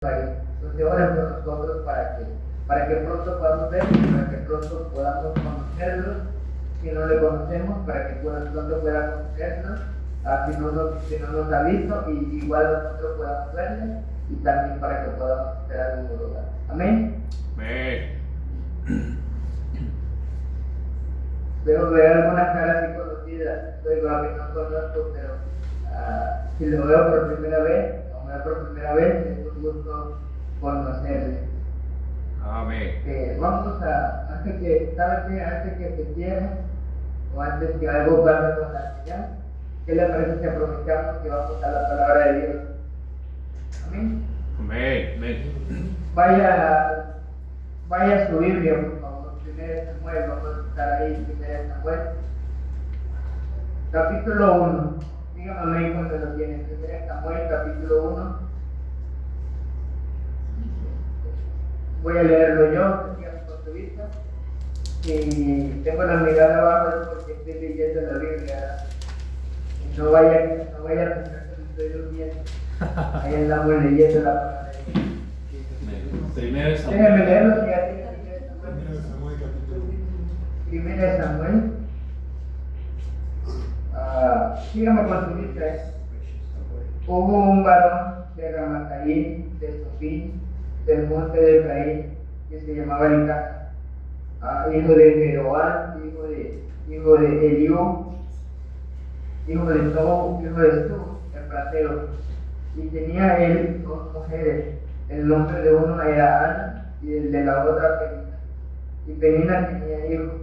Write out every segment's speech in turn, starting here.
Entonces oren por nosotros para que pronto podamos ver, para que pronto podamos conocerlos, si no le conocemos, para que pronto pueda conocernos, si no nos ha visto, y igual nosotros podamos verle, y también para que podamos esperar en su lugar. Amén. Veo algunas caras así conocidas, estoy igual que no conozco, pero si lo veo por primera vez, es un gusto conocerle. Amén. Vamos antes que se cierre, o antes que algo pase con la señal, ¿qué le parece si aprovechamos que vamos a la palabra de Dios? Amén. Amén. Vaya a su Biblia, por favor. 1 Samuel, vamos a estar ahí, 1 Samuel. Capítulo 1. Dígame amén cuando lo tienen. 1 Samuel, capítulo 1. Voy a leerlo yo, sigan con su vista. Si tengo la mirada abajo es porque estoy leyendo la Biblia. Y no vaya a pensar que me estoy durmiendo. Ahí andamos leyendo la palabra de Dios. Déjenme leerlo si ya tienen 1 Samuel, capítulo 1. 1 Samuel. Síganme con su vista. Hubo un varón de Ramataim, de Sofín, del monte de Efraín, que se llamaba Elcana, hijo de Jeroán, hijo de Eliú, hijo de Tou, el platero, y tenía él dos mujeres. El nombre de uno era Ana y el de la otra Penina. Y Penina tenía hijos,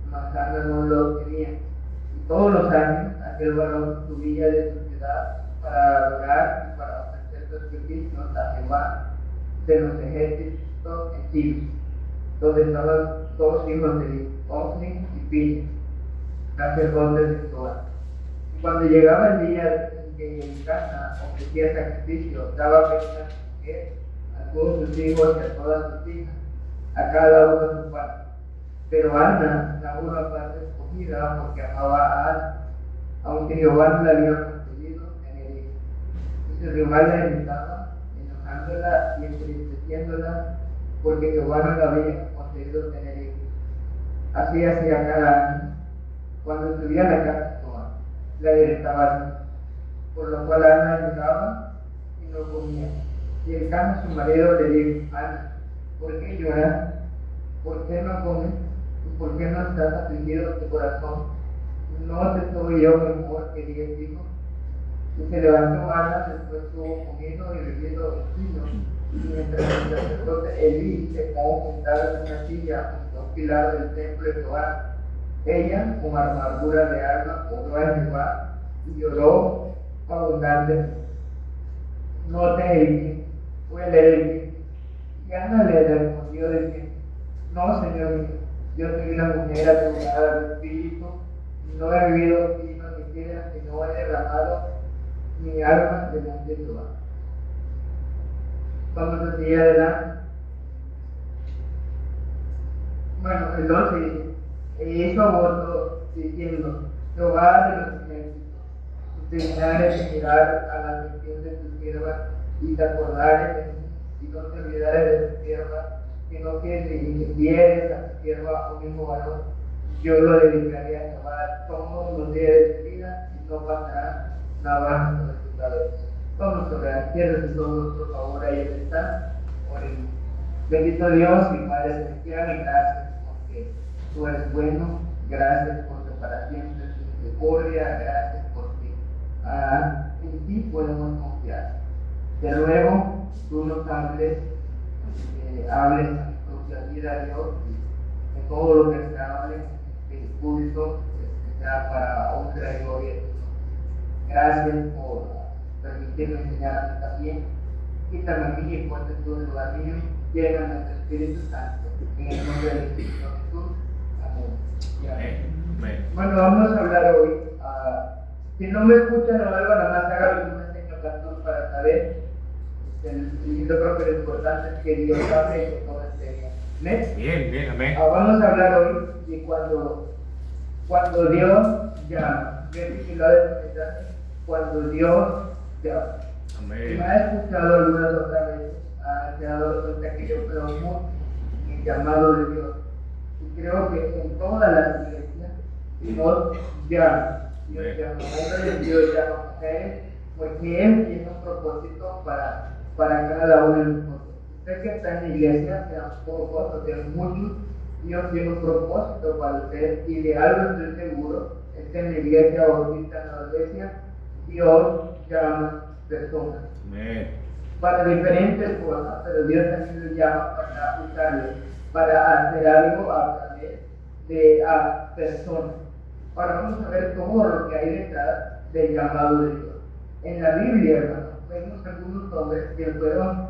mas Ana no los tenía. Y todos los años aquel varón subía de su ciudad para adorar y para ofrecer sacrificios a Jehová de los ejércitos en Silo, donde estaban dos hijos de Eli, Ofni y Pini, sacerdotes de Jehová. Y cuando llegaba el día en que Elcana ofrecía sacrificio, daba Penina a su mujer, a todos sus hijos y a todas sus hijas, a cada uno su parte. Pero Ana, la una parte escogida, porque amaba a Ana, aunque Jehová no la había concedido tener hijos. Y Jehová la irritaba, enojándola y entristeciéndola, porque Jehová no la había concedido tener hijos. Así hacía cada año. Cuando subía a la casa de Jehová, la irritaba, por lo cual Ana lloraba y no comía. Y Elcana, su marido, le dijo: Ana, ¿por qué lloras? ¿Por qué no comes? ¿Y por qué no estás afligido tu corazón? ¿No te soy yo mejor que 10 hijos? Y se levantó Ana, después tuvo comido y bebido vino, y mientras el sacerdote Elí estaba sentado en una silla junto a un pilar del templo de Jehová, ella, con armadura de alma, oró a Jehová y lloró abundantemente. Note el voy a leer el mismo. Y Ana le respondió diciendo: No, Señor mío, yo soy una mujer atribulada de espíritu, no he bebido vino ni sidra, y no he derramado mi alma delante de Jehová. Vamos a seguir adelante. Bueno, el 12 dice: E hizo voto diciendo: Jehová de los ejércitos, si te dignares de mirar a la aflicción de tu sierva, y te acordares de mí, y no te olvidares de tu sierva, sino que le dieres a tu sierva un hijo varón, yo lo dedicaré a Jehová todos los días de tu vida, y no pasará navaja sobre tu cabeza. Vamos a orar. Cierra tus ojos, por favor, ahí donde están. Oremos. Bendito Dios y Padre celestial, y gracias porque tú eres bueno, gracias por tu para siempre, tu misericordia, gracias porque en ti podemos confiar. Te ruego, tú nos hables a nuestra vida, Dios, y en todo lo que se hable en este culto, que sea para honra y gloria de tu nombre. Gracias por permitirme enseñar también. Quítame a mí y ponte tú en lugar mío, lléname de tu Espíritu Santo, en el nombre del Espíritu Jesús. Amén. Bueno, vamos a hablar hoy. Si no me escuchan o algo, nada más haga un pequeño pastor para saber. Yo creo que lo importante es que Dios hable y que todo esté bien. Bien, amén. Vamos a hablar hoy de cuando Dios llama. Yo he titulado este mensaje: Cuando Dios llama. Amén. Me ha escuchado algunas otras veces se ha dado cuenta que yo creo mucho en el llamado de Dios. Y creo que en todas las iglesias Dios llama. Dios llama a hombres, Dios llama a mujeres, porque Él tiene un propósito para cada uno de nosotros. Usted que está en la iglesia, sean pocos o sean muchos, Dios tiene un propósito para usted y de algo estoy seguro, esté en la iglesia o está en la iglesia, Dios llama personas. Amén. Para diferentes cosas, pero Dios también lo llama para usarlo, para hacer algo a través de personas. Ahora vamos a ver todo lo que hay detrás del llamado de Dios. En la Biblia, hermano, vemos algunos hombres que fueron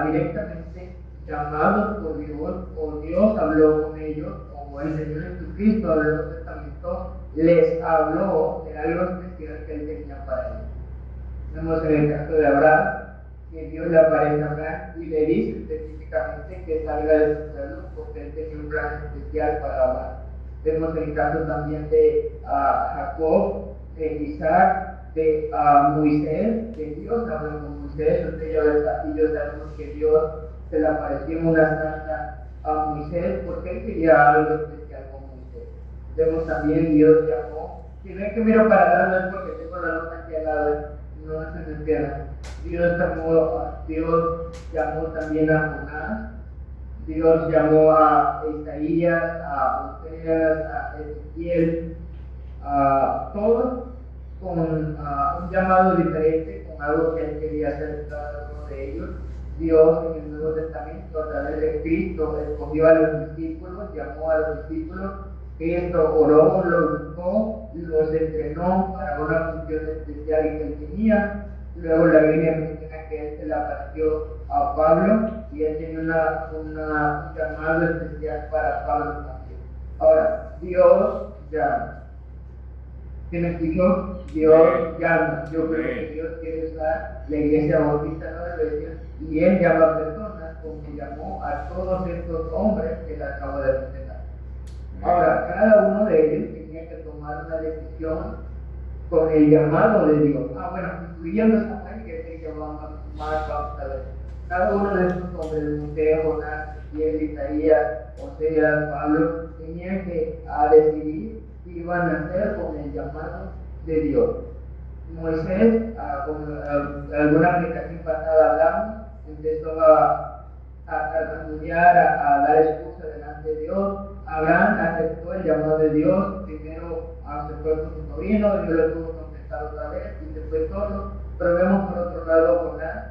directamente llamados por Dios, o Dios habló con ellos, o el Señor Jesucristo en el Nuevo Testamento les habló de algo especial que Él tenía para ellos. Vemos en el caso de Abraham, que Dios le aparece a Abraham y le dice específicamente que salga de su pueblo porque Él tenía un plan especial para Abraham. Vemos el caso también de Jacob, de Isaac, de Moisés, que Dios habló con Moisés. Usted y yo sabemos que Dios se le apareció en una zarza a Moisés porque Él quería algo especial con Moisés. Vemos también Dios llamó, si ven que miro para atrás no es porque tengo la nota aquí al lado, no se me entienda. Dios llamó también a Jonás. Dios llamó a Isaías, a Oseas, a Ezequiel, a todos con un llamado diferente, con algo que Él quería hacer cada uno de ellos. Dios en el Nuevo Testamento, a través de Cristo, escogió a los discípulos, llamó a los discípulos. Cristo oró, los buscó, los entrenó para una función especial que Él tenía. Luego la Biblia menciona que Él se le apareció a Pablo y Él tiene un llamado especial para Pablo también. Ahora, Dios llama. ¿Quién me escuchó? Dios llama. Yo creo que Dios quiere usar la iglesia bautista Nueva Iglesia y Él llama a personas como llamó a todos estos hombres que le acabo de mencionar. Ahora, cada uno de ellos tenía que tomar una decisión con el llamado de Dios. Bueno, incluyendo a Samuel, que es el que vamos a ver. Cada uno de estos hombres, Moisés, Jonás, Ezequiel, Isaías, Oseas, Pablo, tenían que decidir qué iban a hacer con el llamado de Dios. Moisés, como alguna aplicación pasada hablamos, empezó a tartamudear, a dar excusa delante de Dios. Abraham aceptó el llamado de Dios, primero se fue con su sobrino, Dios lo tuvo que confesar otra vez y se fue solo. Pero vemos por otro lado Jonás.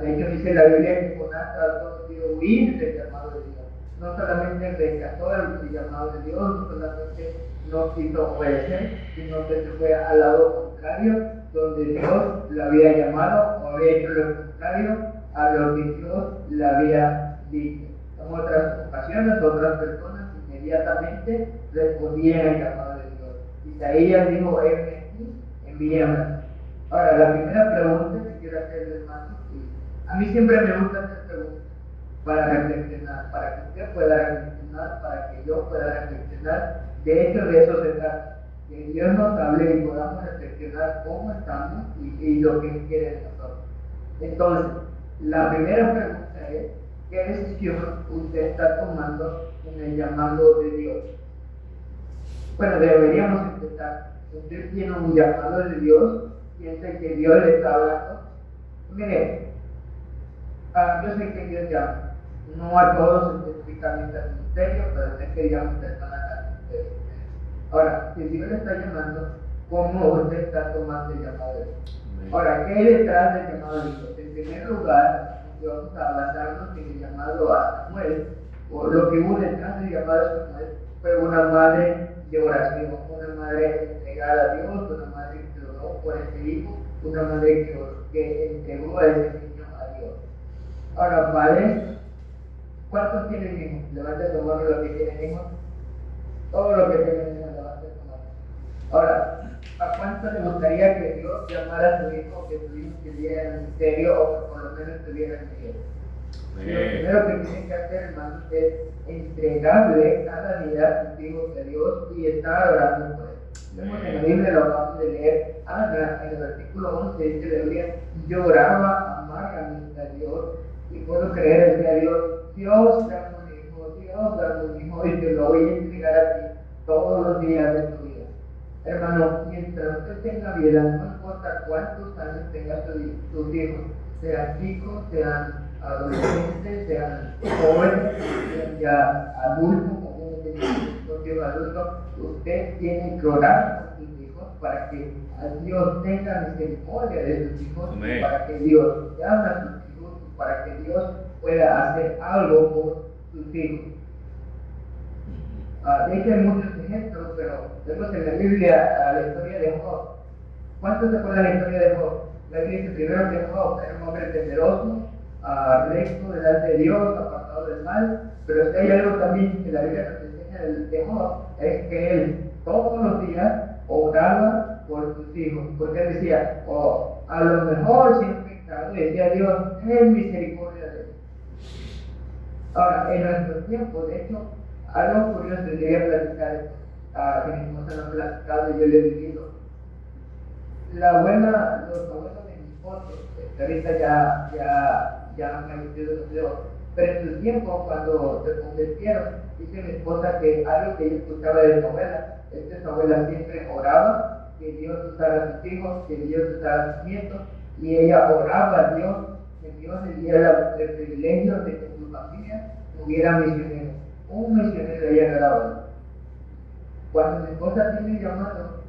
De hecho dice la Biblia que Jonás trató de huir del llamado de Dios. No solamente rechazó el llamado de Dios, no solamente no quiso obedecer, sino que se fue al lado contrario, donde Dios lo había llamado, o había hecho lo contrario a lo que Dios le había dicho. En otras ocasiones, otras personas inmediatamente respondían al llamado de Dios. Isaías dijo: "Heme aquí, envíame". Ahora, la primera pregunta que quiero hacerle, hermano, a mí siempre me gusta hacer preguntas para reflexionar, para que usted pueda reflexionar, para que yo pueda reflexionar. De hecho, de eso se trata, que Dios nos hable y podamos reflexionar cómo estamos y lo que Él quiere de nosotros. Entonces, la primera pregunta es: ¿qué decisión usted está tomando en el llamado de Dios? Bueno, deberíamos empezar. Usted tiene un llamado de Dios, piensa que Dios le está hablando. Mire, yo sé que Dios llama, no a todos específicamente al ministerio, pero sé que llama personas al ministerio. Ahora, si Dios le está llamando, ¿cómo usted está tomando el llamado de Dios? Ahora, ¿qué hay detrás del llamado de Dios? En primer lugar, vamos a basarnos en el llamado a Samuel, o lo que hubo detrás del llamado a Samuel fue una madre de oración, una madre entregada a Dios, una madre que oró por ese hijo, una madre que entregó a ese niño a Dios. Ahora, padres, ¿cuántos tienen hijos? Levante su mano los que tienen hijos. Todo lo que tienen hijos, levante su mano. Ahora, ¿a cuánto le gustaría que Dios llamara a su hijo, que su hijo estuviera en el ministerio o que por lo menos estuviera en el cielo? Lo primero que tienen que hacer, hermanos, es entregarle cada día sus hijos a Dios y estar orando por él. Vemos en la Biblia, lo vamos a leer, en el versículo 11 dice la Biblia: "Lloraba amargamente a Dios y puedo creer, decía Dios, Dios, dame un hijo, Dios, dame un hijo, y te lo voy a entregar a ti todos los días de tu vida. Hermano, mientras usted tenga vida, no importa cuántos años tenga sus hijos, sean chicos, sean adolescentes, sean jóvenes, sean ya adultos, porque adultos, usted tiene que orar por sus hijos para que Dios tenga misericordia de sus hijos, para que Dios llame a sus hijos, para que Dios pueda hacer algo por sus hijos. De hecho, hay muchos ejemplos, pero vemos en la Biblia la historia de Job. ¿Cuántos se acuerdan de la historia de Job? La Biblia dice primero que Job era un hombre temeroso, recto delante de Dios, apartado del mal, pero si hay algo también que la Biblia nos enseña de Job, es que él todos los días oraba por sus hijos, porque él decía, a lo mejor si he pecado, y decía Dios, ten misericordia de él. Ahora, en nuestro tiempo, de hecho, algo curioso que quería platicar, que mi esposa no ha platicado y yo le he vivido. Los abuelos de mi esposo, que ahorita ya han fallecido los dos, pero en su tiempo, cuando se convirtieron, dice mi esposa que algo que ella escuchaba de su abuela, es que su abuela siempre oraba, que Dios usara a sus hijos, que Dios usara a sus nietos, y ella oraba a Dios, que Dios le diera el privilegio de que su familia tuviera misioneros. Un misionero ella regalaba. Cuando mi esposa tiene llamado,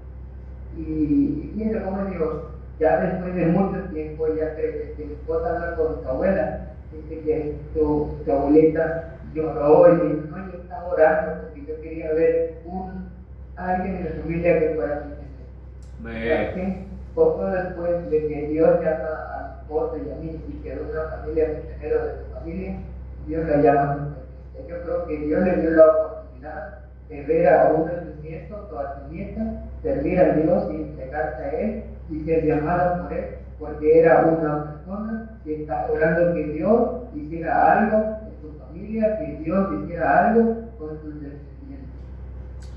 y fíjense cómo Dios, ya después de mucho tiempo, ya que mi esposa habla con su abuela, dice que su abuelita lloró y dijo, no, yo estaba orando porque yo quería ver alguien en la familia que fuera misionero. ¿Sí? Poco después de que Dios llama a mi esposa y a mí y quedó una familia misionera de su familia, Dios la llama a mi. Yo creo que Dios le dio la oportunidad de ver a uno de sus nietos o a su nieta servir a Dios y entregarse a Él y ser llamada por Él, porque era una persona que está orando que Dios hiciera algo en su familia, que Dios hiciera algo con sus descendientes.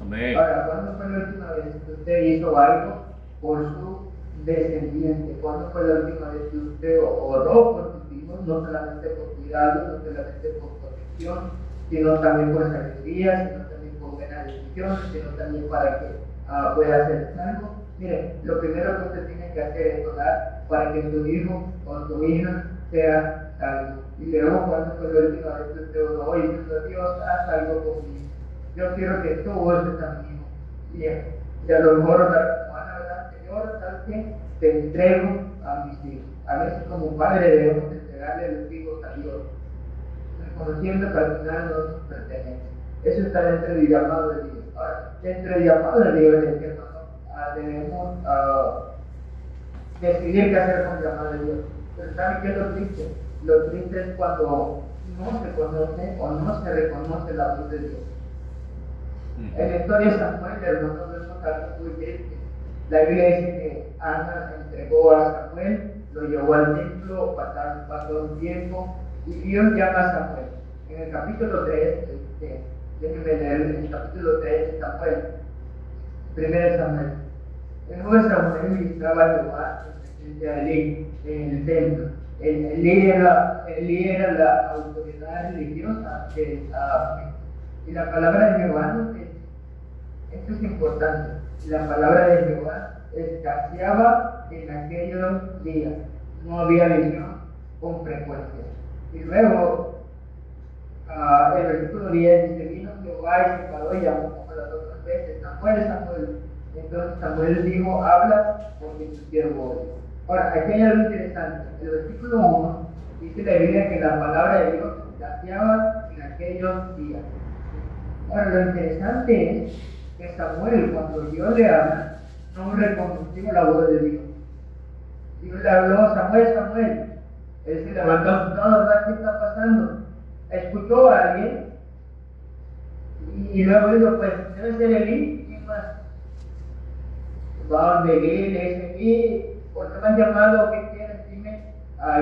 Amén. Ahora, ¿cuándo fue la última vez que usted hizo algo por su descendiente? ¿Cuándo fue la última vez que usted oró por sus hijos? No solamente por cuidado, no solamente por protección, sino también por sabiduría, sino también por buenas decisiones, sino también para que pueda hacer algo. Mire, lo primero que usted tiene que hacer es orar para que su hijo o su hija sea salvo. Y luego, cuando fue la última vez que usted oró y dijo, Dios, haz algo conmigo. Yo quiero que tú uses a mi hijo. Y a lo mejor orar, ¿verdad? Señor, ¿sabes qué? Te entrego a mis hijos. A veces como padre debemos entregarle los hijos a Dios, reconociendo que al final no nos pertenece. Eso está dentro del llamado de Dios. Ahora, dentro del llamado de Dios es que debemos decidir qué hacer con el llamado de Dios. Pero ¿saben qué es lo triste? Lo triste es cuando no se conoce o no se reconoce la voz de Dios. En la historia de Samuel, hermano, vemos algo muy triste. La Biblia dice que Ana entregó a Samuel, lo llevó al templo, pasó un tiempo, y Dios llama a Samuel. En el capítulo 3, déjenme leer el capítulo 3 de Samuel, 1 Samuel. El joven Samuel ministraba a Jehová en presencia de Elí en el templo. Elí era la autoridad religiosa de y la palabra de Jehová no es. Esto es importante. La palabra de Jehová escaseaba en aquellos días. No había visión con frecuencia. Y luego, el versículo 10 dice, vino Jehová y se paró y llamó como las otras veces, Samuel, Samuel. Entonces Samuel dijo, habla porque tu siervo oye. Ahora, aquí hay algo interesante. El versículo 1 dice la Biblia que la palabra de Dios escaseaba en aquellos días. Ahora, lo interesante es que Samuel, cuando Dios le habla, no reconoció la voz de Dios. Dios le habló, Samuel, Samuel. Él se levantó asustado, ¿verdad? ¿Qué está pasando? Escuchó a alguien y luego dijo, pues, debe ser Elí. ¿Quién más? Va donde Elí, le dice, Elí, ¿por qué me han llamado? ¿Qué quieres? Dime,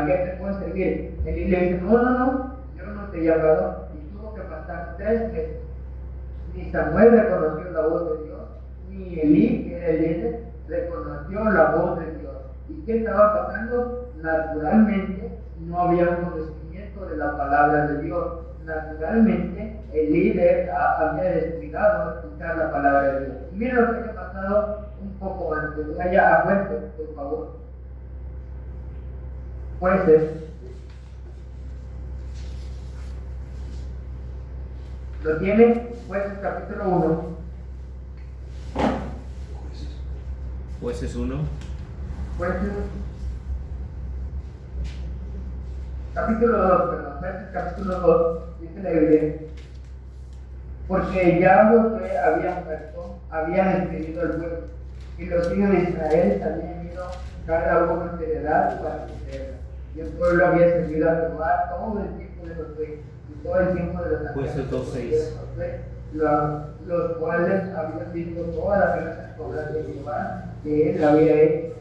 ¿qué te puedo servir? Elí le dice, no, yo no te he llamado. Y tuvo que pasar 3 meses. Ni Samuel reconoció la voz de Dios, ni Elí, que era el líder, reconoció la voz de Dios. ¿Y qué estaba pasando? Naturalmente no había un conocimiento la palabra de Dios. Naturalmente, el líder había descuidado escuchar la palabra de Dios. Mira lo que ha pasado un poco antes. Vaya a Jueces, por favor. Jueces. ¿Lo tiene? Jueces capítulo 1. Jueces 1. Jueces. Capítulo 2, perdón. Jueces capítulo 2. Dice la Biblia. Porque ya Josué había muerto, había despedido al pueblo, y los hijos de Israel habían ido cada uno en heredad para poseerla. Y el pueblo había servido a Jehová todo el tiempo de Josué, y todo el tiempo de los Jueces 2:6. los cuales habían visto todas las grandes obras de Jehová que él había hecho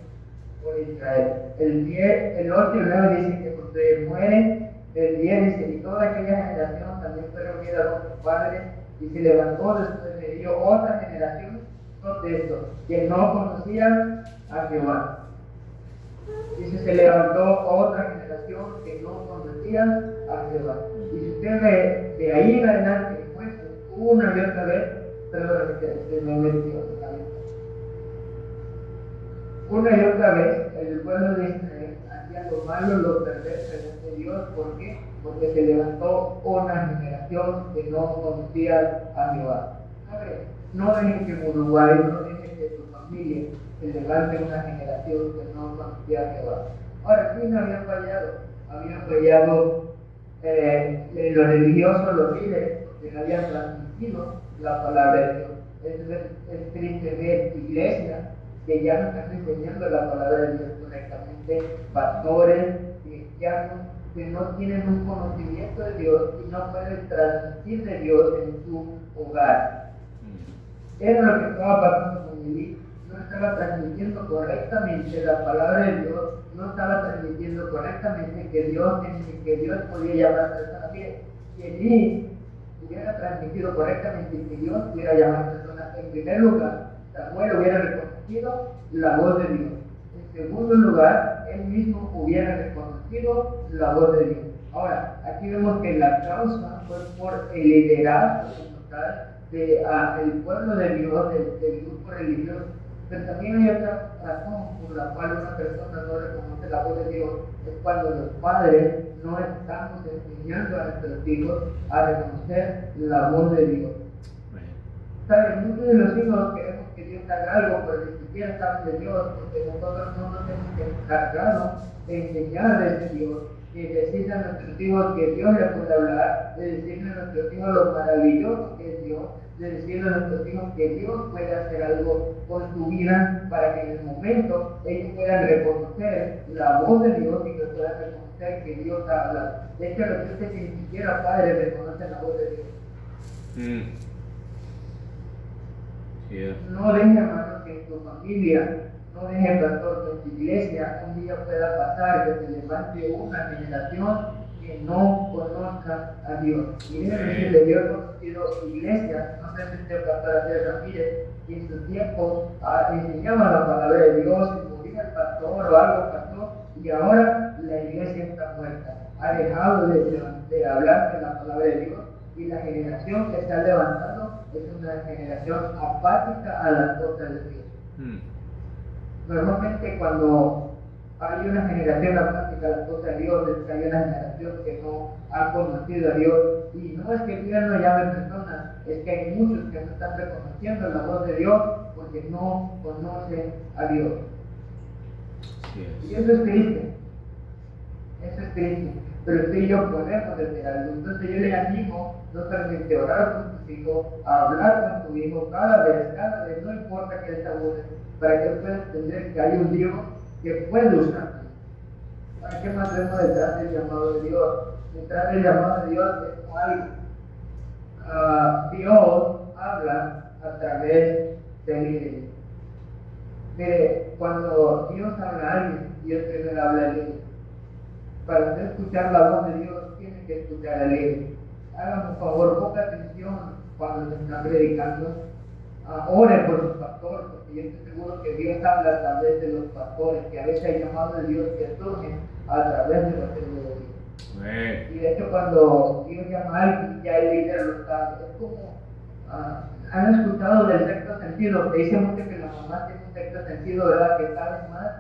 por Israel. El 8 y 9 dice que Josué muere. El 10 dice: y toda aquella generación también fue reunida con sus padres, y se levantó después de ello otra generación de estos que no conocían a Jehová. Dice: se levantó otra generación que no conocía a Jehová. Y si usted ve de ahí en adelante, pues, una y otra vez, perdón, se me metió en la cabeza. Una y otra vez, el pueblo de Israel hacía lo malo, lo perverso delante de Dios. ¿Por qué? Porque se levantó una generación que no conocía a Jehová. No dejen que en Uruguay, no dejen que tu familia se levante una generación que no conocía a Jehová. Ahora, ¿quién había fallado? Habían fallado los religiosos, los líderes, que no habían transmitido la palabra de Dios. Es triste ver iglesias que ya no están enseñando la palabra de Dios correctamente, pastores, cristianos, que no tienen un conocimiento de Dios y no pueden transmitir de Dios en su hogar. Era lo que estaba pasando con Elí. No estaba transmitiendo correctamente la palabra de Dios, no estaba transmitiendo correctamente que Dios podía llamar personas bien. Si Elí hubiera transmitido correctamente que Dios pudiera llamar personas, en primer lugar, Samuel hubiera reconocido la voz de Dios. En segundo lugar, él mismo hubiera reconocido la voz de Dios. Ahora, aquí vemos que la causa fue por el liderazgo del pueblo de Dios, del grupo religioso. Pero también hay otra razón por la cual una persona no reconoce la voz de Dios. Es cuando los padres no estamos enseñando a nuestros hijos a reconocer la voz de Dios. ¿Saben? Muchos de los hijos queremos que Dios haga algo, pero ni siquiera saben de Dios, porque nosotros no nos hemos encargado de enseñar de Dios, y decirle a nuestros hijos que Dios les puede hablar, de decirle a nuestros hijos lo maravilloso que es Dios, de decirle a nuestros hijos que Dios puede hacer algo con su vida para que en el momento ellos puedan reconocer la voz de Dios y que puedan reconocer que Dios habla. De hecho, lo que es que ni siquiera padres reconocen la voz de Dios. Yeah. No deje, hermano, que en tu familia, no deje, pastor, que en tu iglesia un día pueda pasar que se levante una generación que no conozca a Dios. Y déjeme decirle, yo he conocido iglesias, no sé si usted, pastor Andrés Ramírez, que en su tiempo enseñaba la palabra de Dios, y moría el pastor o algo pasó, y ahora la iglesia está muerta. Ha dejado de hablar de la palabra de Dios, y la generación que está levantando es una generación apática a las cosas de Dios. Normalmente cuando hay una generación apática a las cosas de Dios, es que hay una generación que no ha conocido a Dios, y no es que Dios no llame personas, es que hay muchos que no están reconociendo la voz de Dios porque no conocen a Dios. Y eso es triste, pero usted y yo podemos hacer algo. Entonces yo le animo no solamente a orar con sus hijos, a hablar con su hijo cada vez, no importa que él se aburre, para que él pueda entender que hay un Dios que puede usar. ¿Para qué más vemos detrás del llamado de Dios? Detrás del llamado de Dios es como algo. Dios habla a través del líder. Mire, cuando Dios habla a alguien, Dios primero habla al líder. Para usted escuchar la voz de Dios, tiene que escuchar al líder. Hágame un favor, ponga atención cuando se está predicando. Ore por los pastores, porque yo estoy seguro que Dios habla a través de los pastores, que a veces hay llamados de Dios que surgen a través de los siervos de Dios. Amén. Y de hecho cuando Dios llama a alguien, ya el líder lo está. Es como, han escuchado del sexto sentido, que dice mucho que la mamá tiene un sexto sentido, ¿verdad? Que saben más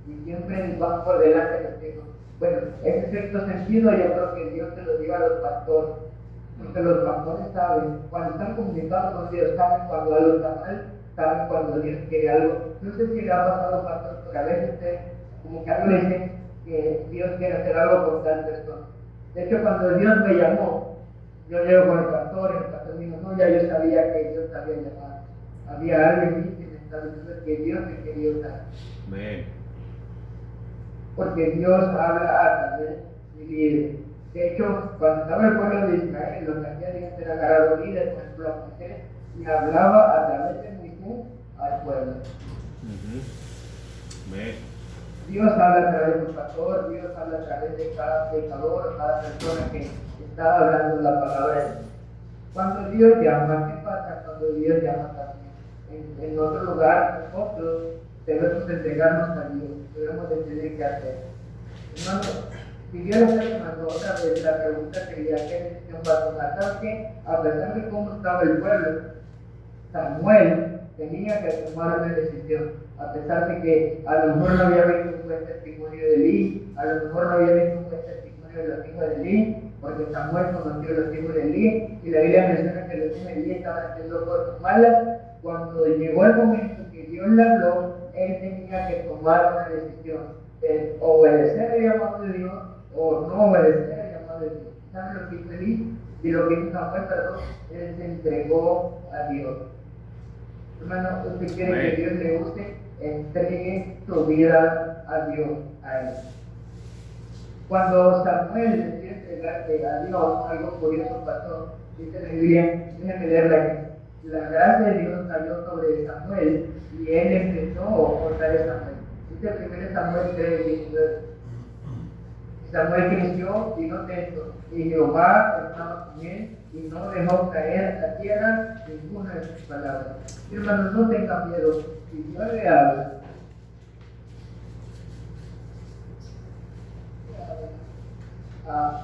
y siempre van por delante de los hijos. Bueno, ese sexto sentido yo creo que Dios se lo dio a los pastores, porque los pastores saben, cuando están comunicando con Dios, saben cuando algo está mal, saben cuando Dios quiere algo. No sé si le ha pasado, pastor, pero a veces usted como que algo le dice que Dios quiere hacer algo con tal persona. De hecho, cuando Dios me llamó, yo llego con el pastor me dijo, no, ya yo sabía que Dios te había llamado. Había alguien en mí que me estaba diciendo que Dios me quería usar. Amén. Porque Dios habla a través de líderes. De hecho, cuando estaba el pueblo de Israel, lo que hacía Dios era agarrar a los líderes, por ejemplo, a Moisés, y hablaba a través de Moisés al pueblo. Amén. Dios habla a través del pastor, Dios habla a través de cada pecador, cada persona que está hablando la palabra de Dios. Cuando Dios llama, ¿qué pasa cuando Dios llama también? En otro lugar, nosotros debemos entregarnos a Dios, debemos decidir qué hacer. Hermano, si Dios está llamando otra vez, la pregunta sería, ¿qué decisión va a tomar? ¿Sabes qué? A pesar de cómo estaba el pueblo, Samuel tenía que tomar una decisión, a pesar de que a lo mejor no había visto un buen testimonio de Elí, a lo mejor no había visto un buen testimonio de los hijos de Elí, porque Samuel conoció a los hijos de Elí, y la Biblia menciona que los hijos de Elí estaban haciendo cosas malas. Cuando llegó el momento que Dios le habló, él tenía que tomar una decisión, obedecer el llamado de Dios o no obedecer el llamado de Dios. ¿Saben lo que hizo Elí? Y lo que hizo Samuel, perdón, él se entregó a Dios. Hermano, usted quiere que Dios le use, entregue su vida a Dios, a él. Cuando Samuel decidió entregarse a Dios, algo curioso pasó. Dice la Biblia, déjenme leerla. La gracia de Dios cayó sobre Samuel y él empezó a orar a Samuel. Dice 1 Samuel 3:19. Samuel creció y no tenso, y Jehová estaba con él y no dejó caer a tierra ninguna de sus palabras. Hermanos, no tengan miedo. Si Dios le habla,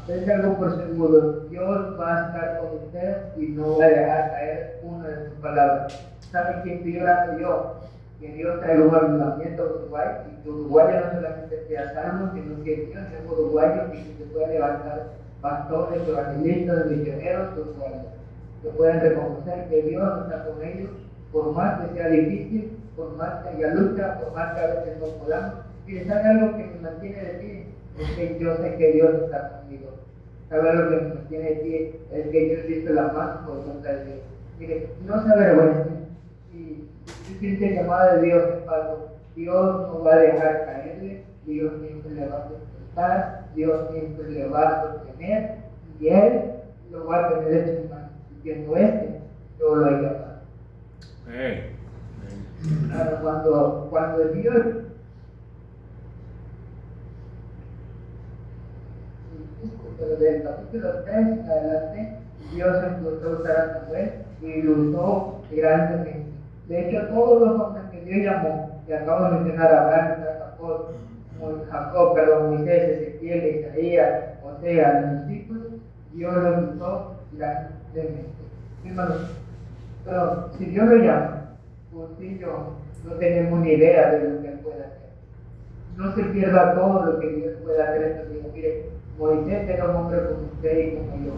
tenga algo por seguro, Dios va a estar con usted y no va a dejar caer una de sus palabras. ¿Sabe quién estoy orando yo? Que Dios traiga un avivamiento a Uruguay y que Uruguay no solamente sea salvo, sino que Dios sea uruguayo y que se pueda levantar pastores, evangelistas, misioneros uruguayos, que puedan reconocer que Dios está con ellos, por más que sea difícil, por más que haya lucha, por más que a veces no podamos. Y ¿sabe algo que me mantiene de pie? Es que yo sé que Dios está conmigo. ¿Sabe algo que me mantiene de pie? Es que yo he visto la mano por cuenta de Dios. Mire, no se avergüencen. Si siente llamada de Dios en pago, Dios no va a dejar caerle, Dios siempre le va a sustentar, Dios siempre le va a sostener y Él lo va a tener en su mano. Diciendo yo lo he llamado. Cuando Dios pero del capítulo 3 en adelante, Dios empezó a usar a Samuel y lo usó grandemente. De hecho, todos los hombres que Dios llamó, que acabo de mencionar, Abraham, Moisés, Ezequiel, Isaías, Osea, los discípulos, Dios los usó grandemente. Hermanos, pero si Dios lo llama, usted y yo no tenemos ni idea de lo que Él puede hacer. No se pierda todo lo que Dios puede hacer en su vida. Mire, Moisés era un hombre como usted y como yo.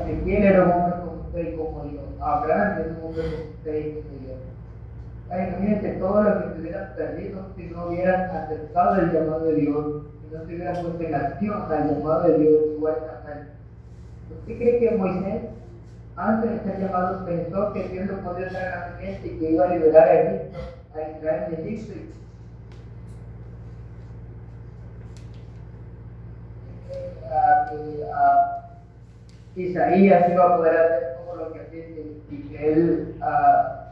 Ezequiel era un hombre como usted y como yo. Abraham era un hombre como usted y como yo. Imagínense todo lo que se hubieran perdido si no hubieran aceptado el llamado de Dios, si no se hubieran puesto en acción al llamado de Dios igual que Samuel. ¿Usted cree que Moisés, antes de ser llamado, pensó que Dios lo podía traer a la gente y que iba a liberar a Egipto, a Israel de Egipto? Isaías iba a poder hacer todo lo que hacía y que él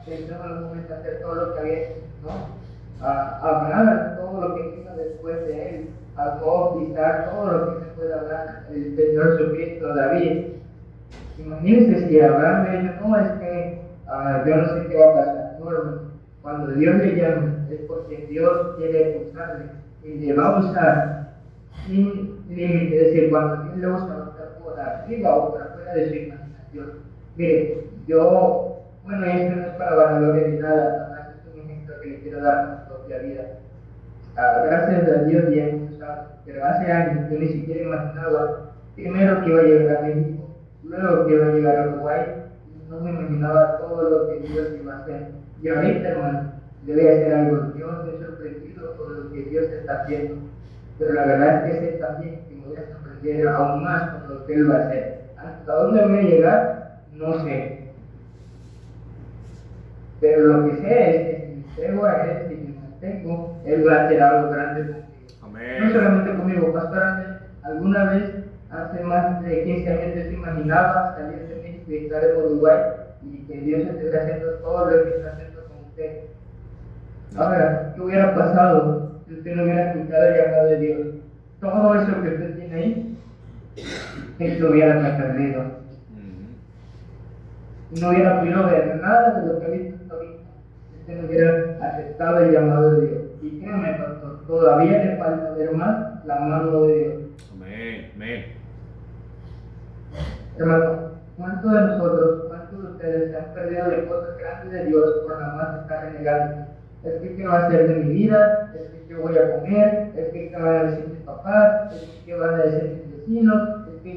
pensó en algún momento hacer todo lo que había hecho, ¿no? Abraham, todo lo que vino después de él, Jacob, Isaac, todo lo que se puede hablar, el Señor Jesucristo, David. Imagínense si Abraham le dijo, no, es que yo no sé qué va a pasar. No, hermano, cuando Dios le llama es porque Dios quiere usarle y le va a usar sin límite, es decir, cuando Dios le gusta estar por arriba o por afuera de su imaginación. Mire, bueno, y esto no es para vanagloria ni nada, nada más es un ejemplo que le quiero dar a mi propia vida. Gracias a Dios ya hemos usado, pero hace años yo ni siquiera imaginaba, primero que iba a llegar a México, luego que iba a llegar a Uruguay, no me imaginaba todo lo que Dios iba a hacer. Y ahorita, hermano, debe hacer algo. Yo estoy sorprendido por lo que Dios está haciendo, pero la verdad es que sé también que me voy a sorprender aún más con lo que Él va a hacer. ¿Hasta dónde voy a llegar? No sé. Pero lo que sé es que si me entrego a Él, si me mantengo, Él va a hacer algo grande conmigo. Amén. No solamente conmigo, pastor Andrés, alguna vez, hace más de 15 años, yo se imaginaba salir de México y estar en Uruguay y que Dios esté haciendo todo lo que está haciendo con usted. Ahora, ¿qué hubiera pasado si usted no hubiera escuchado el llamado de Dios? Todo eso que usted tiene ahí, esto hubiera perdido. No hubiera podido ver nada de lo que ha visto hasta ahorita. Usted no hubiera aceptado el llamado de Dios. Y créeme, pastor, todavía le falta ver más la mano de Dios. Amén. Amén. Hermano, ¿cuántos de nosotros, cuántos de ustedes se han perdido de cosas grandes de Dios por nada más estar renegando? Es que ¿qué va a hacer de mi vida? Es que ¿qué voy a comer? Es que ¿qué van a decir mis papás? Es que ¿qué van a decir mis vecinos? Es que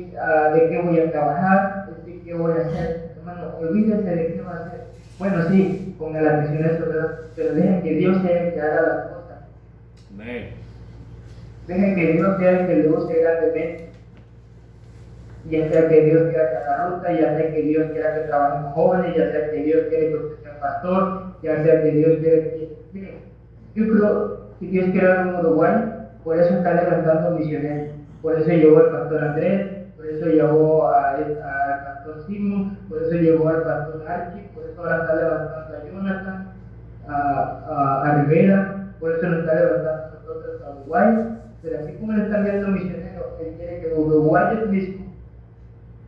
¿de qué voy a trabajar? Es que ¿qué voy a hacer? Hermano, olvídense de qué va a hacer. Bueno, sí, pongan la atención a eso, ¿verdad? Pero dejen que Dios sea el que haga las cosas. Amén. Dejen que Dios sea el que lo use grandemente. Ya sea que Dios quiera que haga ruta, ya sea que Dios quiera que trabajemos jóvenes, ya sea que Dios quiere que usted sea pastor, ya sea que Dios quiere que... Mire, yo creo que Dios quiere ver un Uruguay, por eso está levantando misioneros, por eso llevó al pastor Andrés, por eso llevó al pastor Simón, por eso llevó al pastor Archie, por eso ahora está levantando a Jonathan, a Rivera, por eso nos está levantando a nosotros a Uruguay, pero así como le están viendo misioneros, Él quiere que los uruguayos mismos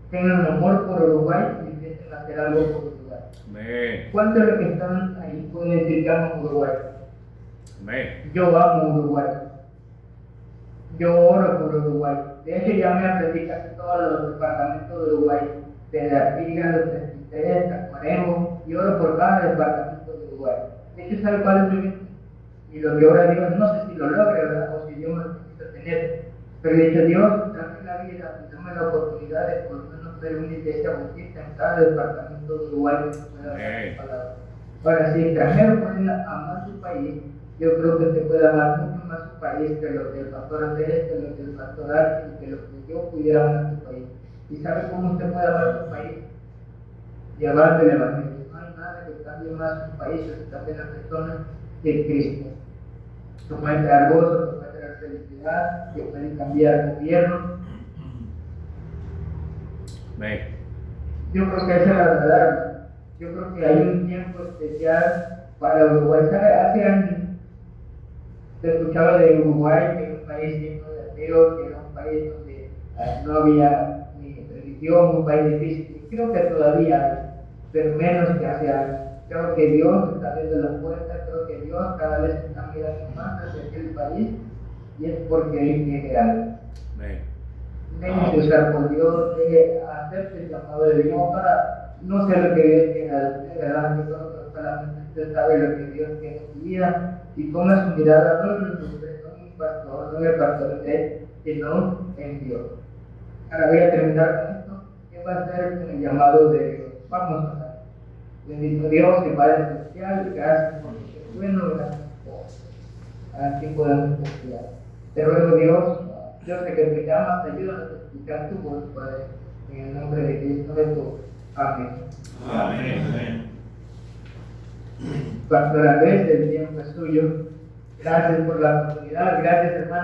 tengan amor por Uruguay y empiecen a hacer algo por Uruguay. Amén. ¿Cuántos de los que están ahí pueden decir que aman Uruguay? Amén. Yo amo Uruguay. Yo oro por Uruguay. De hecho, ya me aprendí casi todos los departamentos de Uruguay, desde Artigas, los 33, Tacuarembó, y oro por cada departamento de Uruguay. De hecho, ¿sabe cuál es mi meta? Y lo que ahora Dios, no sé si lo logre, ¿verdad? O si Dios me lo permite tener. Pero he dicho, Dios, dame la vida y dame la oportunidad de por lo menos ver una iglesia bautista en cada departamento de Uruguay que pueda dar su palabra. Ahora, si extranjeros pueden amar su país, yo creo que se puede amar mucho más su país que lo que el pastor Andrés, que lo que el pastor Archie, que lo que yo pudiera amar su país. ¿Y sabe cómo usted puede amar su país? Llevando el evangelio. No hay nada que cambie más su país o que cambie las personas que Cristo. Que puede traer gozo, que puede traer felicidad, que puede cambiar gobierno. Amén. Yo creo que esa es la verdad. Yo creo que hay un tiempo especial para Uruguay. ¿Sabe? Hace años se escuchaba de Uruguay, que era un país lleno de ateos, que era un país donde no había ni religión, un país difícil. Y creo que todavía hay, pero menos que hace años. Creo que Dios está abriendo las puertas, creo que Dios cada vez está mirando más hacia aquel país y es porque Él quiere algo. Amén. Déjense usar por Dios, deje hacerse el llamado de Dios para no ser lo que Dios quiere de usted, ¿verdad? Yo creo que solamente usted sabe lo que Dios quiere en su vida y ponga su mirada no en usted, no en un pastor, no en el pastor de usted, sino en Dios. Ahora voy a terminar con esto. ¿Qué va a hacer con el llamado de Dios? Vamos a ver. Bendito Dios y Padre Celestial, gracias por que es bueno, gracias por aquí podemos confiar. Te ruego Dios, yo sé que te llamas, ayúdanos a escuchar tu voz, Padre, en el nombre de Cristo Jesús. Amén. Amén. Pastor Andrés, el tiempo es suyo. Gracias por la oportunidad, gracias hermano.